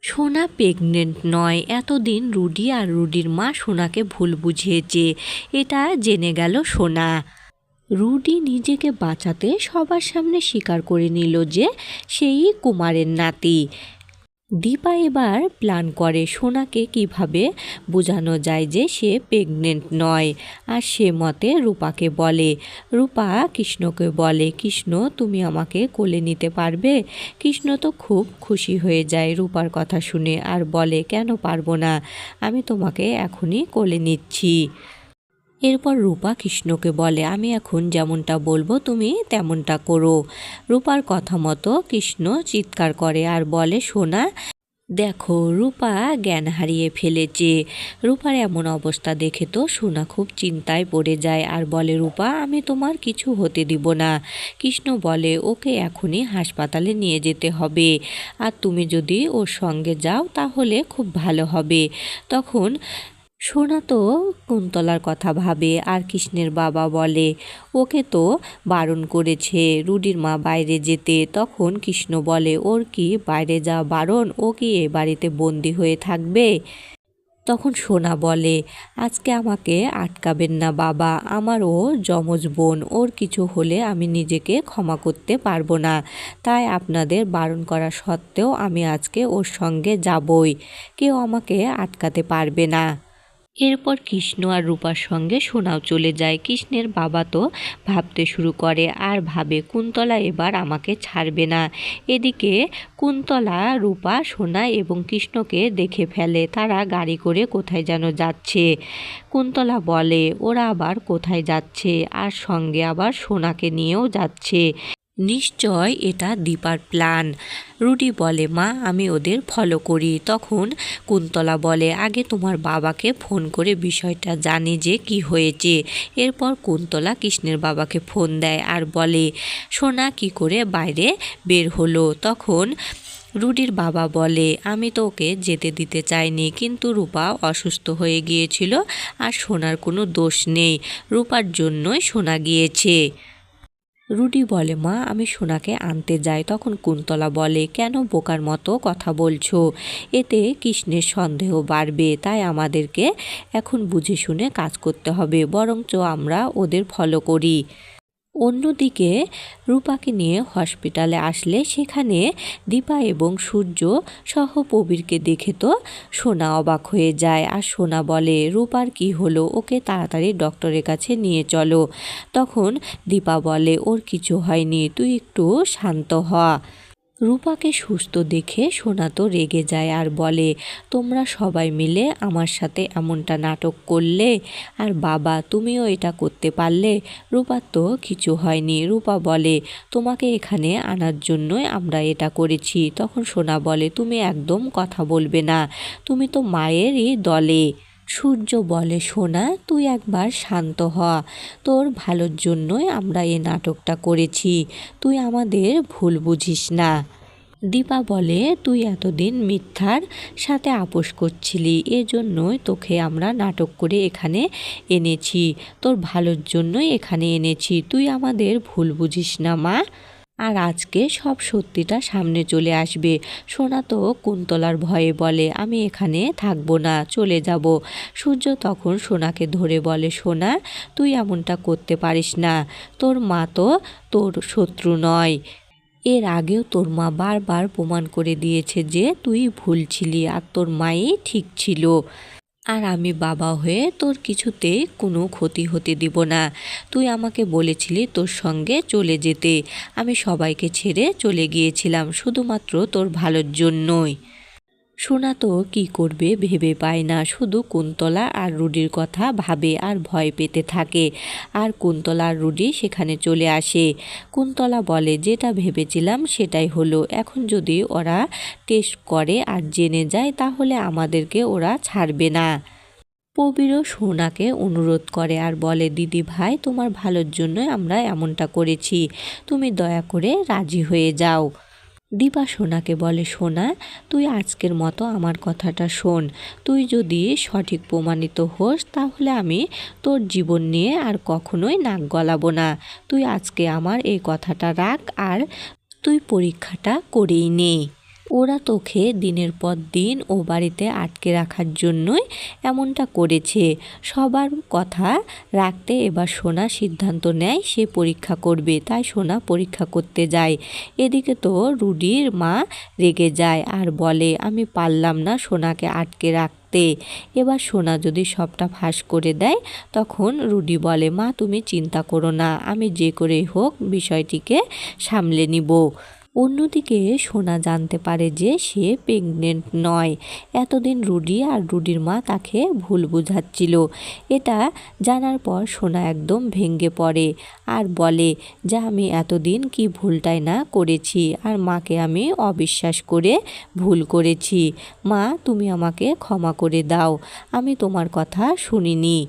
সোনা প্রেগনেন্ট নয়। এতদিন রুডি আর রুডির মা সোনাকে ভুল বুঝিয়েছে, এটা জেনে গেল সোনা। রুডি নিজেকে বাঁচাতে সবার সামনে স্বীকার করে নিল যে সেই কুমারের নাতি। দীপা এবার প্ল্যান করে সোনাকে কিভাবে বোঝানো যায় যে সে প্রেগনেন্ট নয়। আর সে মতে রূপাকে বলে। রূপা কৃষ্ণকে বলে, কৃষ্ণ তুমি আমাকে কোলে নিতে পারবে? কৃষ্ণ তো খুব খুশি হয়ে যায় রূপার কথা শুনে আর বলে, কেন পারবো না, আমি তোমাকে এখনই কোলে নিচ্ছি। এরপর রূপা কৃষ্ণকে বলে, আমি এখন যেমনটা বলবো তুমি তেমনটা করো। রূপার কথা মতো কৃষ্ণ চিৎকার করে আর বলে, সোনা দেখো রূপা জ্ঞান হারিয়ে ফেলেছে। রূপার এমন অবস্থা দেখে তো সোনা খুব চিন্তায় পড়ে যায় আর বলে, রূপা আমি তোমার কিছু হতে দিব না। কৃষ্ণ বলে, ওকে এখনই হাসপাতালে নিয়ে যেতে হবে, আর তুমি যদি ওর সঙ্গে যাও তাহলে খুব ভালো হবে। তখন সোনা তো কুন্তলার কথা ভাবে আর কৃষ্ণের বাবা বলে, ওকে তো বারণ করেছে রুডির মা বাইরে যেতে। তখন কৃষ্ণ বলে, ওর কি বাইরে যাওয়া বারণ? ও কি এ বাড়িতে বন্দি হয়ে থাকবে? তখন সোনা বলে, আজকে আমাকে আটকাবেন না বাবা, আমার ও যমজ বোন, ওর কিছু হলে আমি নিজেকে ক্ষমা করতে পারবো না, তাই আপনাদের বারণ করা সত্ত্বেও আমি আজকে ওর সঙ্গে যাবই, কেউ আমাকে আটকাতে পারবে না। এরপর কৃষ্ণ আর রূপার সঙ্গে সোনাও চলে যায়। কৃষ্ণের বাবা তো ভাবতে শুরু করে আর ভাবে, কুন্তলা এবার আমাকে ছাড়বে না। এদিকে কুন্তলা রূপা সোনা এবং কৃষ্ণকে দেখে ফেলে, তারা গাড়ি করে কোথায় যেন যাচ্ছে। কুন্তলা বলে, ওরা আবার কোথায় যাচ্ছে, আর সঙ্গে আবার সোনাকে নিয়েও যাচ্ছে, নিশ্চয় এটা দীপার প্ল্যান। রুডি বলে, মা আমি ওদের ফলো করি। তখন কুন্তলা বলে, আগে তোমার বাবাকে ফোন করে বিষয়টা জানি যে কি হয়েছে। এরপর কুন্তলা কৃষ্ণের বাবাকে ফোন দেয় আর বলে, সোনা কি করে বাইরে বের হলো। তখন রুডির বাবা বলে, আমি তো ওকে যেতে দিতে চাইনি, কিন্তু রূপা অসুস্থ হয়ে গিয়েছিল আর সোনার কোনো দোষ নেই, রূপার জন্যই সোনা গিয়েছে। রুডি বলে, মা আমি সোনাকে আনতে যাই। তখন কুন্তলা বলে, কেন বোকার মতো কথা বলছো? এতে কৃষ্ণের সন্দেহ বাড়বে, তাই আমাদেরকে এখন বুঝে শুনে কাজ করতে হবে, বরঞ্চ আমরা ওদের ফলো করি। অন্যদিকে রূপাকে নিয়ে হসপিটালে আসলে সেখানে দীপা এবং সূর্য সহ প্রবীরকে দেখে তো সোনা অবাক হয়ে যায় আর সোনা বলে, রূপার কি হলো, ওকে তাড়াতাড়ি ডক্টরের কাছে নিয়ে চলো। তখন দীপা বলে, ওর কিছু হয়নি, তুই একটু শান্ত হ। রূপাকে সুস্থ দেখে সোনা তো রেগে যায় আর বলে, তোমরা সবাই মিলে আমার সাথে এমনটা নাটক করলে, আর বাবা তুমিও এটা করতে পারলে? রূপার তো কিছু হয়নি। রূপা বলে, তোমাকে এখানে আনার জন্যই আমরা এটা করেছি। তখন সোনা বলে, তুমি একদম কথা বলবে না, তুমি তো মায়েরই দলে। সূর্য বলে, সোনা তুই একবার শান্ত হ, তোর ভালোর জন্যই আমরা এই নাটকটা করেছি, তুই আমাদের ভুল বুঝিস না। দীপা বলে, তুই এতদিন মিথ্যার সাথে আপোষ করছিলি, এজন্যই তোকে আমরা নাটক করে এখানে এনেছি, তোর ভালোর জন্যই এখানে এনেছি, তুই আমাদের ভুল বুঝিস না মা। আর আজকে সব সত্যিটা সামনে চলে আসবে। সোনা তো কুন্তলার ভয়ে বলে, আমি এখানে থাকবো না, চলে যাব। সূর্য তখন সোনাকে ধরে বলে, সোনা তুই এমনটা করতে পারিস না, তোর মা তো তোর শত্রু নয়, এর আগেও তোর মা বারবার প্রমাণ করে দিয়েছে যে তুই ভুল ছিলি আর তোর মাই ঠিক ছিল। আর আমি বাবা হয়ে তোর কিছুতেই কোনো ক্ষতি হতে দিব না। তুই আমাকে বলেছিলি তোর সঙ্গে চলে যেতে, আমি সবাইকে ছেড়ে চলে গিয়েছিলাম শুধুমাত্র তোর ভালোর জন্যই। সোনা তো কী করবে ভেবে পায় না, শুধু কুন্তলা আর রুডির কথা ভাবে আর ভয় পেতে থাকে। আর কুন্তলা আর রুডি সেখানে চলে আসে। কুন্তলা বলে, যেটা ভেবেছিলাম সেটাই হলো, এখন যদি ওরা টেস্ট করে আর জেনে যায় তাহলে আমাদেরকে ওরা ছাড়বে না। প্রবীরও সোনাকে অনুরোধ করে আর বলে, দিদি ভাই তোমার ভালোর জন্যই আমরা এমনটা করেছি, তুমি দয়া করে রাজি হয়ে যাও। দীপা সোনাকে বলে, সোনা তুই আজকের মতো আমার কথাটা শোন, তুই যদি সঠিক প্রমাণিত হোস তাহলে আমি তোর জীবন নিয়ে আর কখনোই নাক গলাবো না। তুই আজকে আমার এই কথাটা রাখ আর তুই পরীক্ষাটা করেই নে। ওরা তোকে দিনের পর দিন ও বাড়িতে আটকে রাখার জন্যই এমনটা করেছে। সবার কথা রাখতে এবার সোনা সিদ্ধান্ত নেয় সে পরীক্ষা করবে, তাই সোনা পরীক্ষা করতে যায়। এদিকে তো রুডির মা রেগে যায় আর বলে, আমি পারলাম না সোনাকে আটকে রাখতে, এবার সোনা যদি সবটা ফাঁস করে দেয়। তখন রুডি বলে, মা তুমি চিন্তা করো না, আমি যে করেই হোক বিষয়টিকে সামলে নিব। অন্যদিকে সোনা জানতে পারে যে সে প্রেগনেন্ট নয়। এতদিন রুডি আর রুডির মা তাকে ভুল বুঝাচ্ছিল। এটা জানার পর সোনা একদম ভেঙে পড়ে আর বলে যে আমি এতদিন কি ভুলটাই না করেছি, আর মাকে আমি অবিশ্বাস করে ভুল করেছি। মা তুমি আমাকে ক্ষমা করে দাও, আমি তোমার কথা শুনিনি।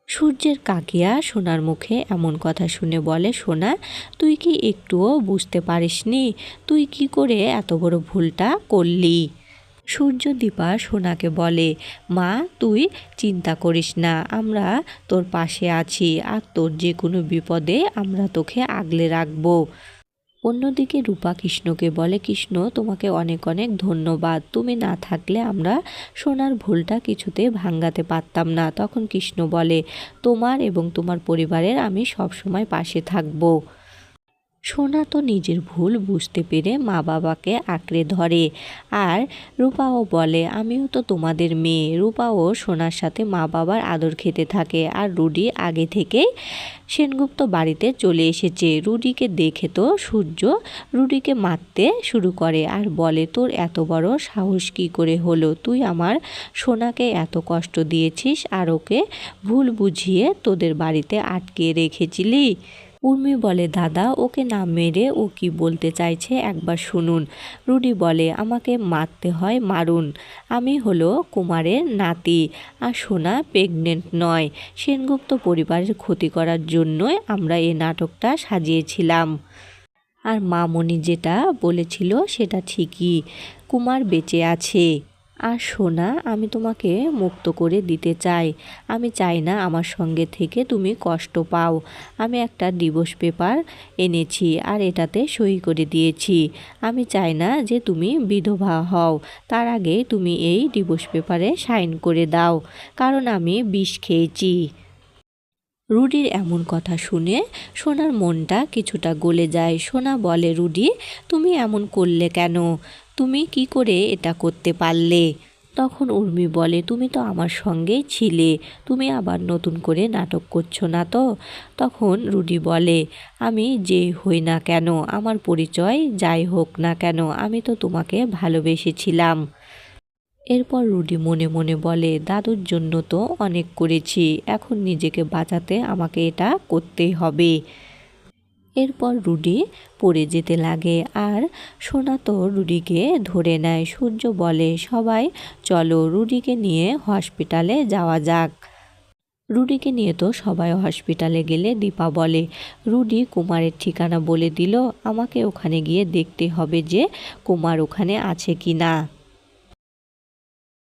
সূর্যের কাকিয়া সোনার মুখে এমন কথা শুনে বলে, সোনা তুই কি একটুও বুঝতে পারিসনি? তুই কি করে এত বড় ভুলটা করলি? সূর্য দীপা সোনাকে বলে, মা তুই চিন্তা করিস না, আমরা তোর পাশে আছি আর তোর যে কোনো বিপদে আমরা তোকে আগলে রাখবো। অন্যদিকে রূপা কৃষ্ণকে বলে, কৃষ্ণ তোমাকে অনেক অনেক ধন্যবাদ, তুমি না থাকলে আমরা সোনার ভুলটা কিছুতে ভাঙাতে পারতাম না। তখন কৃষ্ণ বলে, তোমার এবং তোমার পরিবারের আমি সবসময় পাশে থাকবো। সোনা তো নিজের ভুল বুঝতে পেরে মা বাবাকে আঁকড়ে ধরে আর রূপাও বলে, আমিও তো তোমাদের মেয়ে। রূপাও সোনার সাথে মা বাবার আদর খেতে থাকে আর রুডি আগে থেকেই সেনগুপ্ত বাড়িতে চলে এসেছে। রুডিকে দেখে তো সূর্য রুডিকে মারতে শুরু করে আর বলে, তোর এত বড় সাহস কী করে হলো? তুই আমার সোনাকে এত কষ্ট দিয়েছিস আর ওকে ভুল বুঝিয়ে তোদের বাড়িতে আটকে রেখেছিলি। উর্মি বলে, দাদা ওকে না মেরে ও কি বলতে চাইছে একবার শুনুন। রুডি বলে, আমাকে মারতে হয় মারুন, আমি হলো কুমারের নাতি আর সোনা প্রেগনেন্ট নয়। সেনগুপ্ত পরিবারের ক্ষতি করার জন্যই আমরা এই নাটকটা সাজিয়েছিলাম। আর মামনি যেটা বলেছিল সেটা ঠিকই, কুমার বেঁচে আছে। আর সোনা আমি তোমাকে মুক্ত করে দিতে চাই, আমি চাই না আমার সঙ্গে থেকে তুমি কষ্ট পাও। আমি একটা ডিভোর্স পেপার এনেছি আর এটাতে সই করে দিয়েছি। আমি চাই না যে তুমি বিধবা হও, তার আগে তুমি এই ডিভোর্স পেপারে সাইন করে দাও, কারণ আমি বিষ খেয়েছি। রুডির এমন কথা শুনে সোনার মনটা কিছুটা গলে যায়। সোনা বলে, রুডি তুমি এমন করলে কেন? তুমি কি করে এটা করতে পারলে? তখন উর্মি বলে, তুমি তো আমার সঙ্গেই ছিলে, তুমি আবার নতুন করে নাটক করছো না তো? তখন রুডি বলে, আমি যে হই না কেন, আমার পরিচয় যাই হোক না কেন, আমি তো তোমাকে ভালোবেসেছিলাম। এরপর রুডি মনে মনে বলে, দাদুর জন্য তো অনেক করেছি, এখন নিজেকে বাঁচাতে আমাকে এটা করতেই হবে। এরপর রুডি পড়ে যেতে লাগে আর সোনা তো রুডিকে ধরে নেয়। সূর্য বলে, সবাই চলো রুডিকে নিয়ে হসপিটালে যাওয়া যাক। রুডিকে নিয়ে তো সবাই হসপিটালে গেলে দীপা বলে, রুডি কুমারের ঠিকানা বলে দিল, আমাকে ওখানে গিয়ে দেখতে হবে যে কুমার ওখানে আছে কি না।